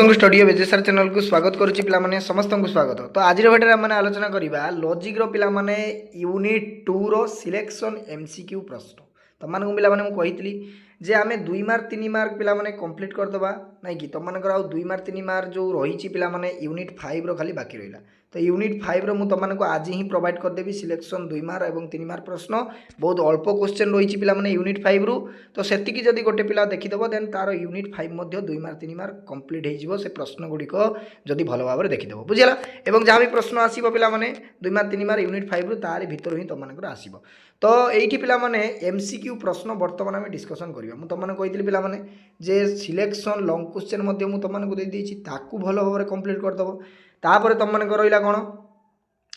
Studio बेजेसार channel को स्वागत करुच्ची पे समस्त को स्वागत। तो आज भिडियो आम आलोचना करवा लॉजिक पे यूनिट 2 रो सिलेक्शन एमसीक्यू प्रश्न तुमको पे कही जे आम 2 मार्क 3 मार्क पे कंप्लीट करदे ना कि तुम 2 मार्क 3 मार्क जो रही पे यूनिट 5 रो खाली बाकी रहा। तो यूनिट 5 रो तुमको आज ही प्रोवाइड करदेवी सिलेक्शन 2 मार्क और 3 मार्क प्रश्न बहुत अल्प क्वेश्चन रही पे यूनिट 5 रु। तो सेतिकी जदि गोटे पिला देखीदेव देन तार यूनिट 5 2 मार्क 3 मार्क कंप्लीट हो से प्रश्न गुड़िक जदि भल भाव में देखीदेव बुझीला। एवं जहाँ भी प्रश्न आसो पे 2 मार्क 3 मार्क यूनिट 5 रु तार भितर ही तुमको आसो। तो ये पे एमसीक्यू प्रश्न बर्तमान आम डिस्कसन करवा। मुझे तुमने कही पे जे सिलेक्शन लंग क्वेश्चन तुमको देदेछि ताकू भल भाव में कंप्लीट करदेव। तापर तुम रहा कौन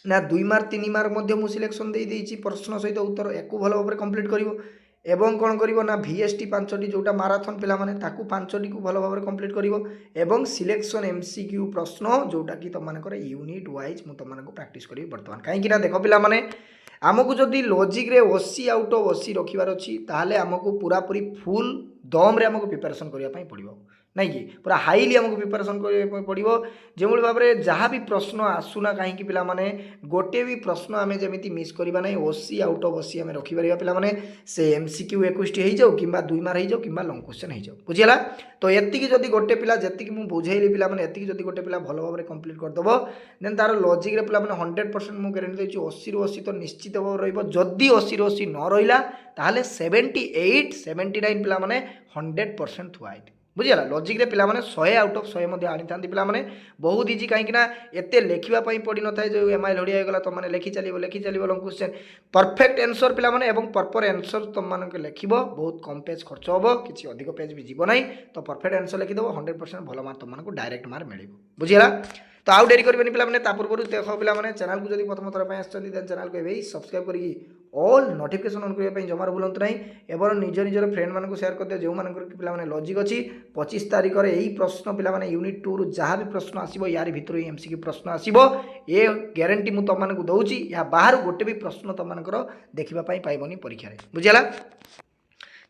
ना 2 मार्क 3 मार्क मुझे सिलेक्शन दे देछि प्रश्न सहित उत्तर या भल भाव में कंप्लीट करिवो। एवं कौन कर ना VST 5टी जोटा माराथन पिला माने ताकू 5टी को भल भाव में कंप्लीट करिवो। एवं सिलेक्शन एमसीक्यू प्रश्न जोटा कि तुमको यूनिट वाइज मुझे तुमको प्रैक्टिस करी बर्तमान कहीं देख पिला माने आमको जदि लॉजिक रे 80 आउट ऑफ 80 रखिबार अछि ताहाले आमको पूरा पूरी फुल दम रे आमको प्रिपरेशन करिया पई पड़िबो नहीं कि पूरा हाईली आमको प्रिपरेशन करिया पड़िबो। जो भाव में जहाँ भी प्रश्न आसुना कहीं पिला माने गोटे भी प्रश्न आम जमी मिस करवा ना 80 आउट ऑफ 80 आम रखिपर पिला माने से एमसीक्यू 21 हो जाऊ कि 2 मार्क हो जाऊ कि लंग क्वेश्चन हो जाऊ बुझीला। तो एतिकी जदि गोटे पिला जी मुझे बुझेली पिला माने एतिकी जदि गोटे पिला भल भाव में कंप्लीट करदेव देन तार लॉजिक रे पिला माने 100% मुझे गारंटी देछि 80 रु 80 तो निश्चित भाव रहिबो। जदि 80 रु 80 न रहिला ताहाले 78 79 पिला माने 100% थुआ बुझीला। लॉजिक रे पिला माने 100 आउट ऑफ 100 आनी था पिला माने बहुत इजी कहीं एते लेखिबा पई पड़ी न थाए जो एमआई लड़िया गला तुम मैंने लिखी चलो लंग क्वेश्चन परफेक्ट आंसर पिला माने एवं प्रॉपर आंसर तुम मानक लिखिबो बहुत कम पेज खर्च होबो किसी अधिक पेज भी जीव नहीं। तो परफेक्ट आंसर लिखिदेव 100% भल मार्क तुमको डायरेक्ट मार्क मिलिबो बुझीला। तो आउ डेरी करबेनी पिला माने ता पूर्व देख पिला माने चैनल को जदि प्रथम थर आसछन देन चैनल को एबे सब्सक्राइब करी ऑल नोटिफिकेशन ऑन करबा जमार भूलंतु नहीं। एवं निजर फ्रेंड मानक शेयर कर दियो जो मानकर पिला माने लॉजिक अछि 25 तारिख रे एही प्रश्न पिला माने यूनिट 2 रु जहाँ भी प्रश्न आसीबो यार भितर ही एमसीक्यू प्रश्न आसीबो ये गारंटी मु तुम मानक दउची या बाहर गोटे भी प्रश्न तुम मानकर देखिबा पई पाइबनी परीक्षा रे बुझिला।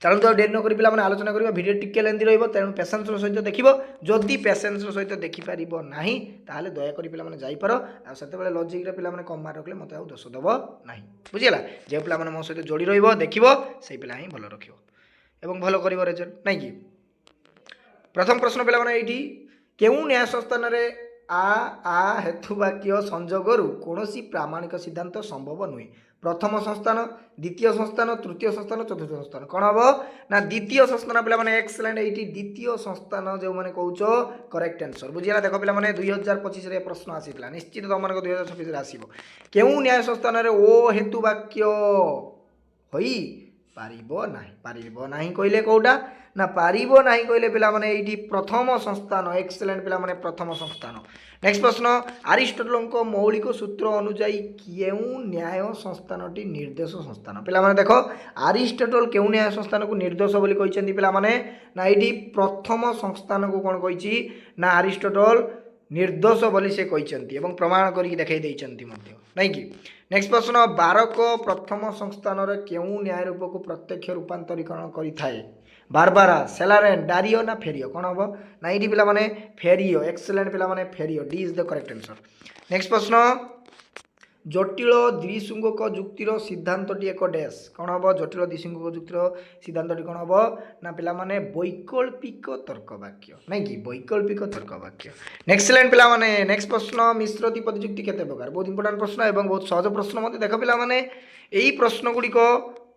चलते डेरी नक पिला आलोचना करवा भिडियो टिके लेंदी रहिबो तेणु पेशेंस सहित देखिबो। जदि पेशेंस सहित देखि पारिबो नाही ताहाले दया करी पिला माने जाई पारो आ सेते बेले लॉजिक रे पिला माने कम मार्क रखले मते आ दोष देबो नाही बुझिला। जे पिला माने मो सहित जोड़ी रहिबो देखिबो सेही पिला ही भलो रखिबो एवं भलो करिवो रिजल्ट नाही कि। प्रथम प्रश्न पिला माने एठी केउ न्याय संस्थान रे आ हेतु वाक्य संजोगरु कोनोसी प्रामाणिक सिद्धांत संभव नुहे। प्रथम संस्थान द्वितीय संस्थान तृतीय संस्थान चतुर्थ संस्थान कौन हम ना द्वितीय संस्थान पिला माने एक्सलेंट एटी द्वितीय संस्थान जो माने कहउचो करेक्ट आंसर बुझिला। देखो पिला माने 2025 रे प्रश्न आसीतला निश्चित तुम मानको 2026 रे आसीबो केउ न्याय संस्थान रे ओ हेतु वाक्य होई पारिबो नाही कहले कोउटा ना पारिबो नाही कहले पिला माने एटी प्रथम संस्थान एक्सलेंट पिला माने प्रथम संस्थान। नेक्स्ट प्रश्न अरिस्टोटल मौलिक सूत्र अनुजाई केउ न्याय संस्थानटी निर्देश संस्थान पिला माने देखो अरिस्टोटल केउ न्याय संस्थान को निर्देश बोली कहिसेंती पिला माने ना एटी प्रथम संस्थान को कोन कहिछि ना अरिस्टोटल निर्दोष बोली से कहिसेंती एवं प्रमाण करी देखाई दैछंती मध्य नहीं कि। नेक्स्ट प्रश्न बारक प्रथम संस्थान रे केउ न्याय रूप को प्रत्यक्ष रूपांतरीकरण करि थाए बारबारा सेलारेन डारियो ना फेरियो कौन हम ना ये पिला माने फेरियो एक्सलेंट पिला माने फेरियो D is the correct answer. Next प्रश्न जटिल द्विसंगक जुक्तिर सिद्धांतटी एक डैश कौन हम जटिल द्विसंगक जुक्तिर सिद्धांतटी कौन हम ना पिला माने वैकल्पिक तर्क वाक्य नहीं कि वैकल्पिक तर्क वाक्य। नेक्स्ट पिला माने नेक्स्ट प्रश्न मिश्र द्विपदी जुक्ति केते प्रकार बहुत इंपोर्टेंट प्रश्न एवं बहुत सहज प्रश्न मते देख पिला माने एई प्रश्न गुडी को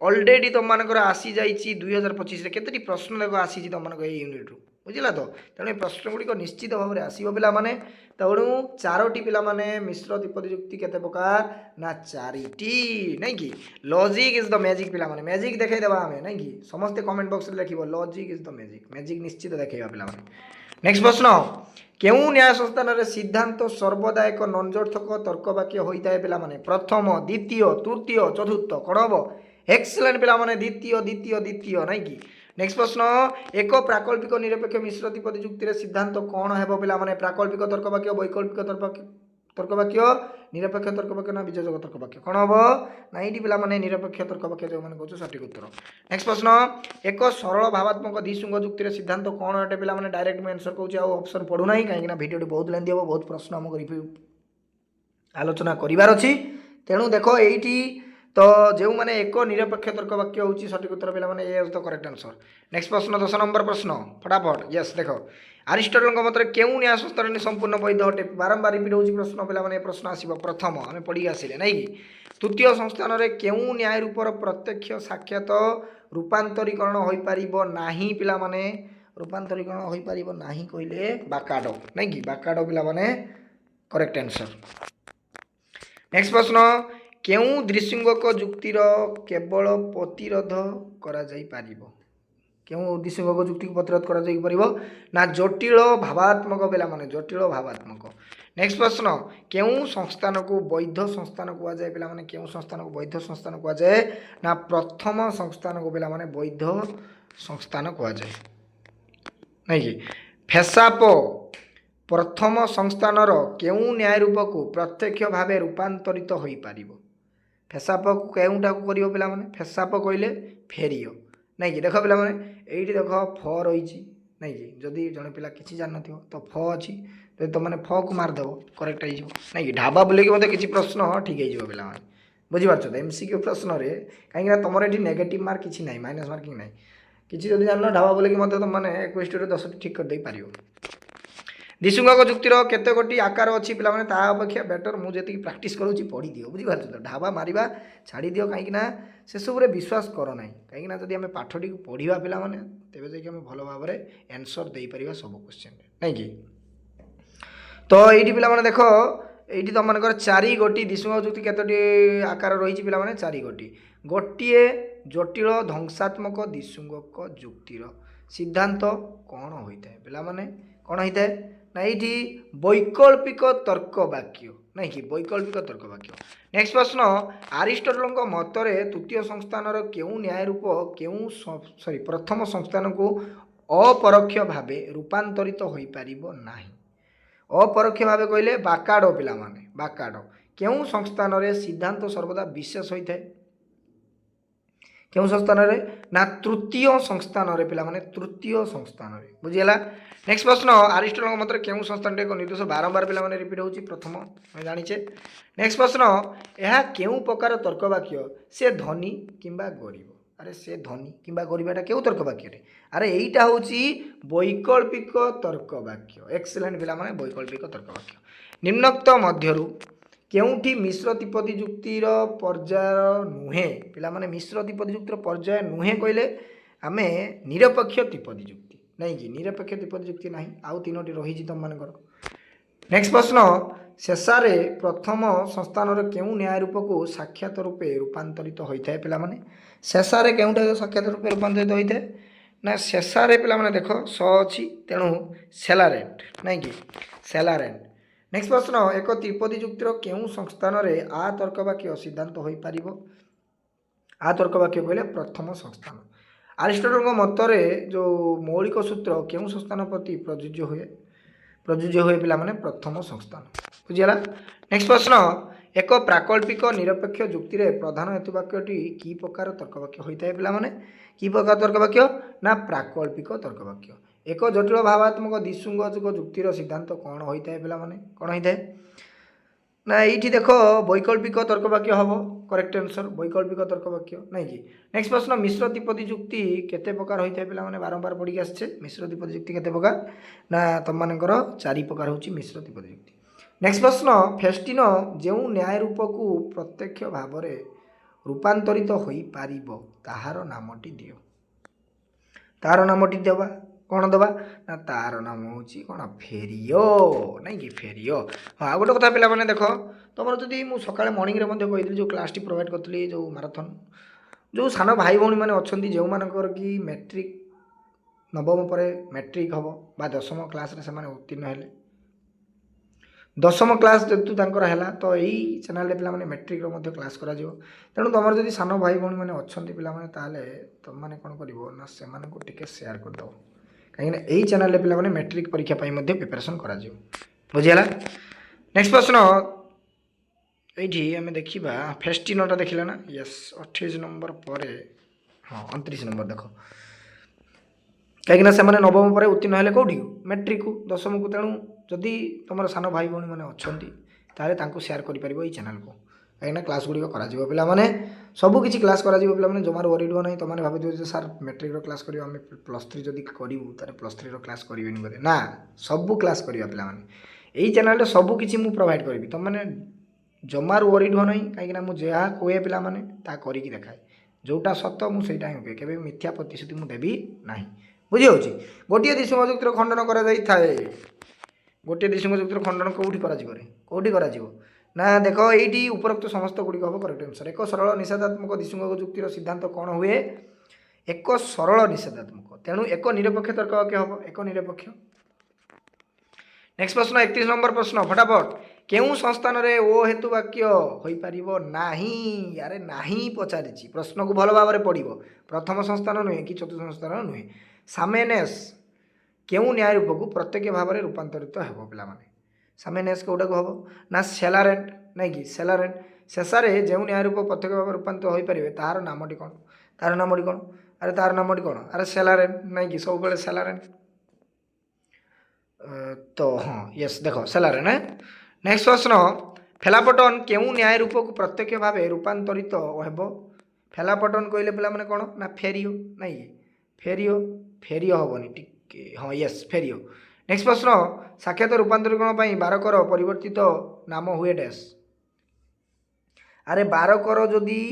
ऑलरेडी तुम मानकर आसी जाइए 2025 रे केतटी प्रश्न देखो आसी तुम मानक यूनिट रु बुझिला। तो तेणु प्रश्न गुड़िक निश्चित भाव में आसो पिला माने तेणु 4टी पिला माने मिश्र द्विपदी जुक्ति केते प्रकार ना 4टी नहीं कि। लॉजिक इज द मैजिक पिला माने मैजिक देखाई देबा हमें नहीं कि समस्त कमेंट बॉक्स रे लिखिबो लॉजिक इज द मैजिक निश्चित देखाइबा पिला माने। नेक्स्ट प्रश्न केउ न्याय संस्थान रे सिद्धांत सर्वदा एक नंजर्थक तर्क वाक्य होइताय पिला माने प्रथम द्वितीय तृतीय चतुर्थ कौन हम एक्सलेंट पिला माने द्वितीय द्वितीय द्वितीय नहीं कि। नेक्स्ट प्रश्न एक प्राकल्पिक निरपेक्ष मिश्र द्विपदी जुक्ति रे सिद्धांत कौन हेबो पिला माने प्राकल्पिक तर्क वाक्य वैकल्पिक तर्क वाक्य निरपेक्ष तर्क वाक्य ना वियोजक तर्क वाक्य कौन हम ना ये पिला माने निरपेक्ष तर्क वाक्य जो मैंने कौन सठिक उत्तर। नेक्स्ट प्रश्न एक सरल भावात्मक दिशुंग जुक्तिर सिद्धांत कौन अटे पिला माने डायरेक्ट मैं आंसर कहूँ ऑप्शन पढ़ू ना कहीं भिडियो बहुत लेंदी हम बहुत प्रश्न आमको आलोचना करार अच्छी तेणु देख ये तो जो मैंने एक निरपेक्ष तर्क वाक्य हूँ सठिक उत्तर पिला माने ये तो करेक्ट आंसर। नेक्स्ट प्रश्न 10 नंबर प्रश्न फटाफट यस देख अरिस्टोटल मत क्यों न्याय संस्करण संपूर्ण वैध अटे बारंबार रिपीट हो प्रश्न पे मैंने प्रश्न आसो प्रथम आम पढ़ी आसिले ना कि तृतीय संस्थान में क्यों न्याय रूपर प्रत्यक्ष साक्षात रूपांतरीकरण हो पार ना पिला माने रूपांतरीकरण हो पार ना कहले बाकाड ना कि बाकाड पिला माने करेक्ट आंसर। नेक्स्ट प्रश्न क्यों दृश्युंगक जुक्तिर केवल प्रतिरोध करा जाई पारिबो क्यों दृश्युंगक जुक्ति को प्रतिरोध करा जाई पारिबो ना जटिल भावात्मक पिला माने जटिल भावात्मक। नेक्स्ट प्रश्न क्यों संस्थान को वैध संस्थान कह जाए पिला माने क्यों संस्थान को वैध संस्थान कह जाए ना प्रथम संस्थान को पिला माने वैध संस्थान कह जाए नहीं कि फेसाप प्रथम संस्थान क्यों न्याय रूप को प्रत्यक्ष भाव रूपांतरित हो पार फेसाप केउटा को कर पिला माने फेसाप कहले फेरियो नहीं कि देख पिला माने एठी देख फ रही नहीं कि जदि जड़े पिला किसी जान तो फ अच्छी तो तुम मैंने फ को मारदेव करेक्ट हो नहीं कि ढाबा बोलिक मत किसी प्रश्न ठीक हो पिला बुझीपार तो एमसीक्यू प्रश्न कहीं तुम ये नेगेटिव मार्क किसी ना माइनस मार्किंग ना किसी जब जान ढाबा बोलिक मत तुम मैंने 21 10 ठीक कर दे पार। दिशुंगक जुक्तिर केते गोटी आकार अच्छी पिला माने ता अपेक्षा बेटर मुझे प्राक्ट करूँ पढ़ी दियो बुझीपार तो ढाबा मारिबा छाड़ी दियो कहीं से सब विश्वास कर ना कहीं जब आम पाठटी को पढ़ा पिला माने तेज जाकि आम भल भाव में आंसर दे पार सब क्वेश्चन नहीं कि तो ये पिला माने देख ये तुम मनकर 4 गोटी दिशुंगक जुक्ति केतोटी आकार रही पिला माने 4 गोटी गोटे जटिल ध्वंसात्मक दिशुंगक जुक्तिर सिद्धांत कौन होता है पिला माने कौन होता है ना ये वैकल्पिक तर्क वाक्य नहीं कि वैकल्पिक तर्क वाक्य। नेक्स्ट प्रश्न अरिस्टोटल मतरे तृतीय संस्थान क्यों न्याय रूप क्यों सॉरी प्रथम संस्थान को अपरोक्ष भाव रूपांतरित हो पार ना अपरोक्ष भाव कहले बाकाड पिला माने बाकाड क्यों संस्थान रे सिद्धांत सर्वदा विशेष होता है क्यों संस्थान रे ना तृतीय संस्थान रे पिला माने तृतीय संस्थान रे बुझीगला। नेक्स्ट प्रश्न अरिस्टोटल मत क्यों संस्थान एक निर्देश बारंबार पिला माने रिपीट होची प्रथम जानिचे। नेक्स्ट प्रश्न यह क्यों प्रकार तर्क वाक्य से धनी किंबा गरीब अरे से धनी किंबा गरीबटा क्यों तर्क वाक्य रे अरे यहीटा हूँ वैकल्पिक तर्क वाक्य एक्सीलेंट पिला माने वैकल्पिक तर्क वाक्य। निम्नोक्त मध्यरु केउठी मिश्र त्रिपदी जुक्तिर पर्याय नुहे पिला माने मिश्र त्रिपदी जुक्तिर पर्याय नुहे कहले आमे निरपेक्ष त्रिपदी जुक्ति नहीं कि निरपेक्ष त्रिपदी जुक्ति नहीं आउ 3टी रही तुम मानकर। नेक्स्ट प्रश्न शेषारे प्रथम संस्थान क्यों न्याय रूप को साक्षात रूपे रूपांतरित होता है पिला माने शेषारे केउटा साक्षात रूपे रूपांतरित होता है ना शेषारे पिला माने देख स अच्छी तेणु सेलारेंट नहीं कि सेलारेंट। नेक्स्ट प्रश्न एक त्रिपदी जुक्तिर क्यों संस्थान में आ तर्क वाक्य सिद्धांत हो पार आ तर्क वाक्य कहले प्रथम संस्थान। अरिस्टोटल मतरे जो मौलिक सूत्र क्यों संस्थान प्रति प्रযোज्य हुए पिला माने प्रथम संस्थान बुझीगला। नेक्स्ट प्रश्न एक प्राकल्पिक निरपेक्ष जुक्ति रे प्रधान हेतुवाक्यटी की प्रकार तर्क वाक्य होता है पिला माने की प्रकार तर्क वाक्य ना प्राकल्पिक तर्क वाक्य। एक जटिल भावात्मक दिशुंगक जुक्तिर सिद्धांत कौन होता है पिला माने कौन होता है ना ये देख वैकल्पिक तर्क वाक्य हम करेक्ट आंसर वैकल्पिक तर्क वाक्य नहीं कि। नेक्स्ट प्रश्न मिश्र त्रिपदी जुक्ति केते प्रकार होता है पिला माने बारंबार पढ़ी आसछे मिश्र त्रिपदी जुक्ति केते प्रकार ना तुम मानकर 4 प्रकार होची मिश्र त्रिपदी जुक्ति। नेक्स्ट प्रश्न फेस्टिन जो न्याय रूप को प्रत्यक्ष भाव में रूपांतरित हो पारिबो ताहार नामटी दियो तार नामटी देवा कौन दबा ना तार नाम हूँ कौन फेरियो नहीं कि फेरियो। हाँ गोटे कथा पिला माने देख तुम जदि मु सकाळे मॉर्निंग रे मध्य कही जो क्लास टी प्रोवाइड करती जो माराथन जो सान भाई भौणी मैंने अच्छा जो मानकर कि मैट्रिक नवम पर मैट्रिक हम बा 10म क्लास रे से उत्तीर्ण हेले 10म क्लास जेतु तांकर हैला तो यही चैनल पे पिला मैट्रिक रो क्लास करा जिवो तेणु तुम जदि सान भाई भौणी मैंने अच्छा पिला माने ताले तुम माने कौन करिवो ना से माने को टिके शेयर कर दो कहीं यही चैनल पे पिला मैट्रिक परीक्षा प्रिपरेशन करा जिवो बुझीगला। नेक्स्ट प्रश्न ये आम देखा फेस्टिनटा देखिले ना यस 28 नंबर पर हाँ 29 नंबर देख कहीं नवम पर उत्तीर्ण हेले कौटी मैट्रिक को दशम को तेणु जदि तुम सान भाई भौणी मैंने अच्छा सेयार कर चैनल को कहीं क्लास गुड़िक पे सबकि क्लास कर पे जमार वरीड ना तुमने भाई सार मैट्रिक क्लास कर प्लस 3 जब करूँ प्लस 3 क्लास करें बोले ना सबू क्लास करवा पे यही चैनल सबकि मुझे प्रोवाइड करी तुमने जमार वरीड हो ना कहीं मुझे कहे पे करके देखाए जोटा सत मुझे ही कहे केवल मिथ्या प्रतिश्रुति मुझे देवी ना बुझी हो गोटे दिशुंग जुक्तिर खंडन कर गोटे दिशुंग जुक्तिर खंडन कौटी कौटी ना देख ये उपरोक्त समस्त गुड़िक हम करेक्ट आंसर एक सरल निषेधात्मक दिशुंग जुक्तिर सिद्धांत कौन हुए एक सरल निषेधात्मक तेणु एक निरपेक्ष तर्क वाक्य हम एक निरपेक्ष। नेक्स्ट प्रश्न 31 नंबर प्रश्न फटाफट केउ संस्थान रे ओ हेतु वाक्य होई परिबो नाही यारे नाही पचारिछि प्रश्न को भल भाव में पढ़िबो प्रथम संस्थान नुहे कि चतुर्थ संस्थान नुहे सामेनेस केउ न्याय रूप को प्रत्यक्ष भाव में रूपांतरित हेबो पिला माने सामेनेस कोटा को हबो ना सेलारेंट नहीं कि सेलारेंट शेषारे जो न्याय रूप प्रत्यक्ष भाव में रूपांतरित होई परिबे तार नामटी कोन अरे तार नामटी कोन अरे सेलारेंट नहीं कि सब बेले सेलारेंट तो हाँ यस देखो सेलारेंट है। नेक्स्ट प्रश्न फेलापटन केउ न्याय रूप को प्रत्यक्ष भाव रूपांतरित हेब फेलापटन कहले पिला माने कोन ना फेरियो नहीं फेरियो फेरियो हेबनी टिके हाँ यस फेरियो। नेक्स्ट प्रश्न साक्षात रूपांतरीकरण पर बारकर परिवर्तित नाम हुए डैश अरे बारकर जदि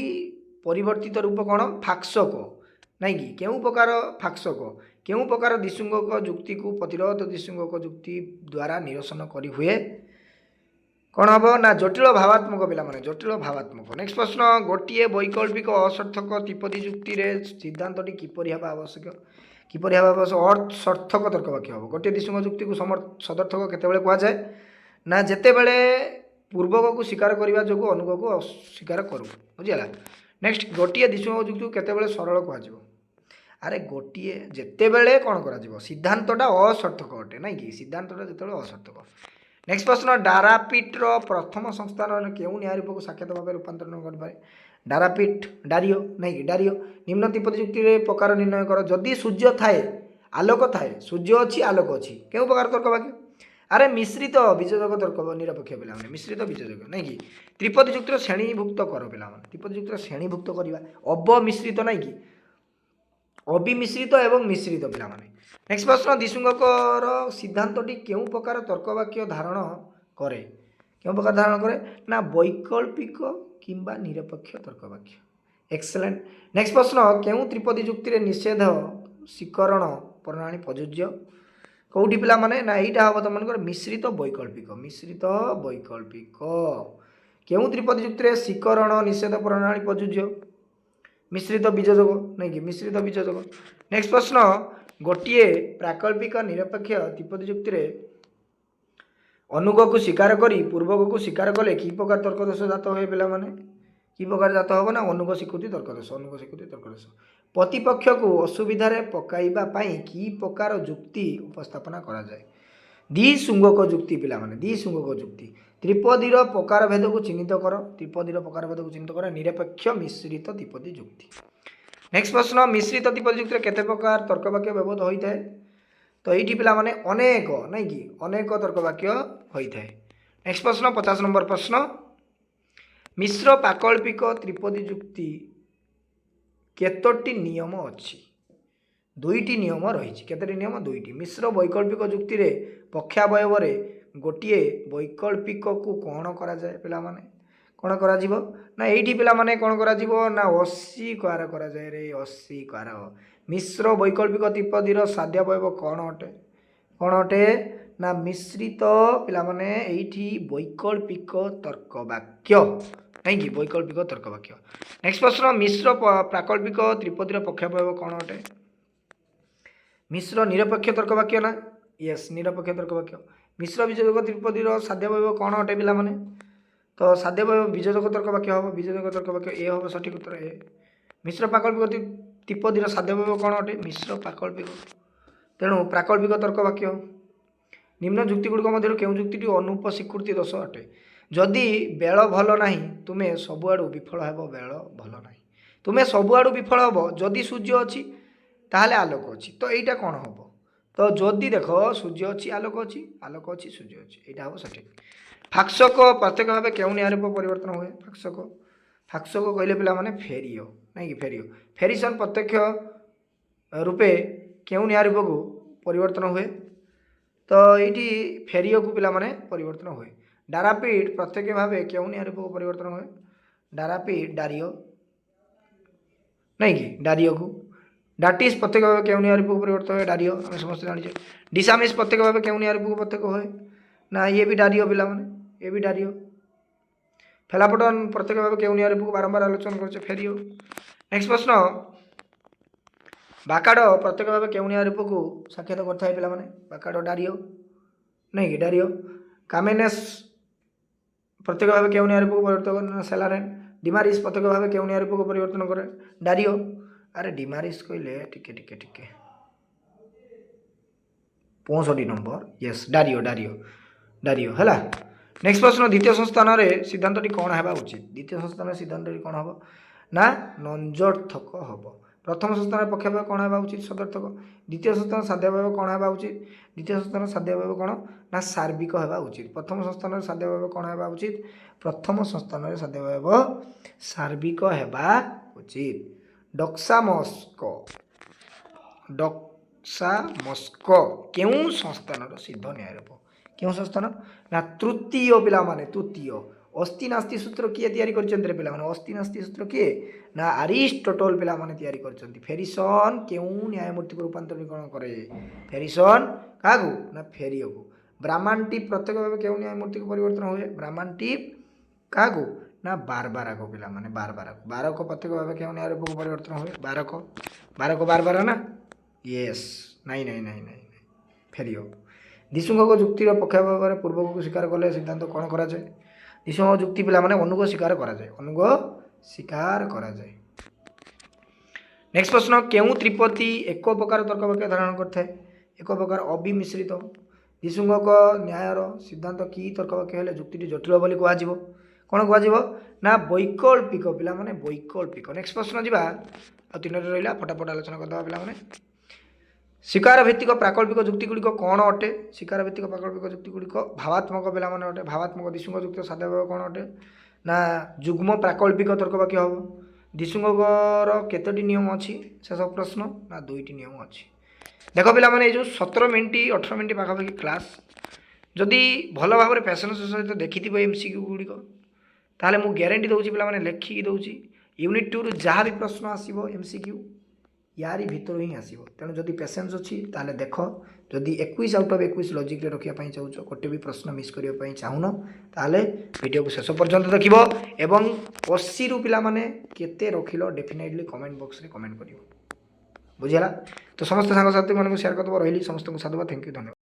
परिवर्तित रूप कौन फाक्सक नहीं कि केउ प्रकार फाक्सक केउ प्रकार दिशुंगक जुक्ति को प्रतिरोध दिशुंगक जुक्ति द्वारा निरसन करी हुए कौन हम ना जटिल भावात्मक पिला माने जटिल भावात्मक। नेक्स्ट प्रश्न गोटे वैकल्पिक असर्थक त्रिपदी जुक्ति रे सिद्धांतटी किपरि हेबा आवश्यक किपरि हेबा आवश्यक अर्थक तर्क वाक्य हम गोटे दिशुंग जुक्ति को सदर्थक केतेबेले कुआ जाए ना जेतेबेले पूर्वक को स्वीकार करने जो अनुगक को अस्वीकार करूँ बुझीगला। नेक्स्ट गोटे दिशुंग जुक्ति को केतेबेले सरल कुआ अरे गोटे जितेबले कौन कर सिद्धांतटा असर्थक अटे ना कि सिद्धांतटा जो असर्थक। नेक्स्ट प्रश्न डारापीठर प्रथम संस्थान केउ न्याय रूप को साक्षात भाव रूपांतरण करें डारापीठ डारियो नहीं कि डारियो निम्न त्रिपदी जुक्ति प्रकार निर्णय कर जदि सूर्य थाए आलोक थाए सूर्य अच्छी आलोक अच्छी केउ प्रकार तर्क वाक्य अरे मिश्रित बीजजक तर्क निरपेक्ष पिला मिश्रित बीजजक नहीं कि त्रिपदी जुक्तिर श्रेणीभुक्त कर पिला त्रिपदी जुक्तिर श्रेणीभुक्त करवा अवमिश्रित नहीं कि अविमिश्रित एवं मिश्रित पिला माने। नेक्स्ट प्रश्न दिशुंगकर सिद्धांतटी केउ प्रकार तर्क वाक्य धारण करे केउ प्रकार धारण करे ना वैकल्पिक किंबा निरपेक्ष तर्क वाक्य एक्सेलेंट। नेक्स्ट प्रश्न केउ त्रिपदी जुक्ति निषेध स्वीकरण प्रणाली प्रযোज्य कौटी पिला माने ना एटा हम तुमनकर मिश्रित वैकल्पिक केउ त्रिपदी जुक्ति स्वीकरण निषेध प्रणाली प्रযোज्य मिश्रित बीजजक नहीं कि मिश्रित बीजजक। नेक्स्ट प्रश्न गोटे प्राकल्पिक निरपेक्ष त्रिपदी जुक्ति अनुग को स्वीकार करी पूर्वक को स्वीकार कले कि प्रकार तर्क दोष जात हुए पिला माने कि प्रकार जात हम ना अनुग स्वीकृति तर्क दोष अनुग स्वीकृति तर्क दोष। प्रतिपक्ष को असुविधा पकाइबा पई कि प्रकार जुक्ति उपस्थापना करा जाए द्विसुंगक जुक्ति पिला माने द्विसुंगक जुक्ति त्रिपदीर प्रकार भेद को चिन्हित कर त्रिपदीर प्रकार भेद को चिन्हित कर निरपेक्ष मिश्रित त्रिपदी जुक्ति। नेक्स्ट प्रश्न मिश्रित त्रिपदी जुक्ति केते प्रकार तर्क वाक्य व्यवहार होता है तो ये पिला माने अनेक नहीं कि अनेक तर्क वाक्य होता है। नेक्स्ट प्रश्न 50 नंबर प्रश्न मिश्र प्राकल्पिक त्रिपदी जुक्ति केतोटी नियम अच्छी दुईटी नियम रही केतोटी नियम दुईटी मिश्र वैकल्पिक जुक्ति रे पक्षावयव रे गोटे वैकल्पिक को कौन करा जाए पिला माने कौन करा जीवो ना एठी पिला माने कौन करा जीवो ना अस्वीकार करा जाए रे अस्वीकार मिश्र वैकल्पिक त्रिपदीर साध्यावयव कौन अटे ना मिश्रित पिला माने एठी वैकल्पिक तर्क वाक्य नहीं कि वैकल्पिक तर्क वाक्य। नेक्स्ट प्रश्न मिश्र प्राकल्पिक त्रिपदीर पक्षावयव कौन अटे मिश्र निरपेक्ष तर्क वाक्य ना यस निरपेक्ष तर्क वाक्य। मिश्र बीजजक त्रिपदीर साध्यावयव कौन अटे पिला माने तो साध्यावयव बीजजक तर्क वाक्य हम बीजजक तर्क वाक्य ए हम सठिक उत्तर ए। मिश्र प्राकल्पिक त्रिपदीर साध्यावयव कौन अटे मिश्र प्राकल्पिक तेणु प्राकल्पिक तर्क वाक्य। निम्न जुक्तिगुड़िक मध्य केउं जुक्तिटी अनुपस्वीकृति दोष अटे जदि बेल भल नाही तुमे सबुआडू विफल हेब बेल भल नाही तुमे सबुआडू विफल हेब जदि सूर्य अच्छी ताहले आलोक अच्छी तो यहाँ कौन हम तो जदि देख सूर्य अच्छी आलोक अच्छी सूर्य अच्छी यहाँ हम सठिक फाक्सक प्रत्येक भाव क्यों निहार परिवर्तन हुए फाक्सक फाक्सक कहले पिला माने फेरियो नहीं कि फेरियो फेरिसन प्रत्यक्ष रूपे क्यों निहार को परिवर्तन हुए तो ये फेरियो को पिला माने परिवर्तन हुए डारापिड प्रत्येक भाव क्यों निहार को परिवर्तन हुए डारापिड डारियो नहीं कि डारियो को डाटिस प्रत्येक भाव क्यों निहार को परिवर्तन हुए डारियो आम समस्त जानी डिसामिस प्रत्येक भाव क्यों निहार को प्रत्येक हुए ना ये भी डारियो पिला माने ये भी डारियो फेलापटन प्रत्येक भाव क्यों निहार को बारंबार आलोचना कर फेरियो नेक्स्ट प्रश्न बाकाड़ प्रत्येक भाव क्यों निहार को साक्षात करता है पिला माने बाकाड़ डारियो नहीं कि डारियो कामेनेस प्रत्येक भाव क्यों निहार को परिवर्तन सेलारेन डिमारिस प्रत्येक भाव क्यों निहार को परिवर्तन करे डारियो अरे डिमारिस कहले टिके टिके टिके 65 number yes Dario Dario Dario है नेक्स्ट प्रश्न द्वितीय संस्थान में सिद्धांतटी कौन है उचित द्वितीय संस्थान सिद्धांतटी कौन हम ना नंजर्थक हम प्रथम संस्थान पक्ष भाव कौन है उचित सदर्थक द्वितीय संस्थान साध्य भाव कौन है उचित द्वितीय संस्थान साध्य भाव कौन ना सार्विक है उचित प्रथम संस्थान साध्य भाव कौन है उचित प्रथम संस्थान साध्य भाव सार्विक है उचित डक्सामस्क डक्सामस्क क्यों संस्थान सिद्ध न्याय क्यों संस्थान ना तृतीय पिला माने तृतीय अस्ति नास्ति सूत्र किए तैयारी करछन्ते रे पिला माने अस्ति नास्ति सूत्र किए ना अरिस्टोटल पिला माने तैयारी करछन्ति फेरिसन क्यों न्यायमूर्ति को रूपांतरीकरण करे फेरिसन कागु ना फेरियो को ब्राह्मणटी प्रत्येक भाव क्यों न्यायमूर्ति को परिवर्तन हुए ब्राह्मणटी कागु ना बारबारा को पिला माने बारबारा को 12 को प्रत्येक भाव क्यों न्याय को परिवर्तन हुए 12 को बारबारा ना यस नहीं नहीं नहीं नहीं फेरियो दिशुंग को जुक्तिर पक्ष भाव में पूर्व को स्वीकार कले सिद्धांत कौन करा जाए दिशुंग जुक्ति पिला माने अनुग स्वीकार करा जाए अनुग स्वीकार करा जाए नेक्स्ट प्रश्न केउ त्रिपति एक प्रकार तर्क वाक्य धारण करता है एक प्रकार अविमिश्रित दिशुंग को न्यायर सिद्धांत की तर्क वाक्य हेले जुक्ति जटिल बोली कह कौन कह ना वैकल्पिक पिला माने वैकल्पिक नेक्स्ट प्रश्न जी तीन रहा फटाफट आलोचना करदे पिला माने शिकार भित्तिक प्राकल्पिक जुक्ति गुड़िक कौन अटे शिकार भित्तिक प्राकल्पिक जुक्ति गुड़िक भावात्मक पिला माने अटे भावात्मक दिशुंग जुक्त साध्य भाव कौन अटे ना जुग्म प्राकल्पिक तर्क वाक्य हम दिशुंगर केतोटी नियम अच्छी शेष प्रश्न ना 2टी नियम अच्छी देख पिला माने जो 17 मिनिट 18 मिनिट पाखापाखि क्लास जदि भल भाव पेसेंस सहित देखी एमसीक्यू गुड़िक ताहले मु ग्यारंटी दूसरी पिला माने लेखिकी दूसरी यूनिट 2 रु जहाँ भी प्रश्न आसो एमसीक्यू यारी भितर ही आसो तेणु जदि पेसेंस अच्छी ताहले देख जदि 21 आउट ऑफ 21 लॉजिक रे रखिया चाहूच गोटे भी प्रश्न मिस करने चाहून ताहले वीडियो को शेष पर्यंत देखिबो एवं 80 रु पिला माने केते रखिलो डेफिनेटली कमेंट बॉक्स रे कमेंट करियो बुझिला तो समस्त सांग साथी मानक शेयर करदब रही समस्त को साधुवाद थैंक यू धन्यवाद।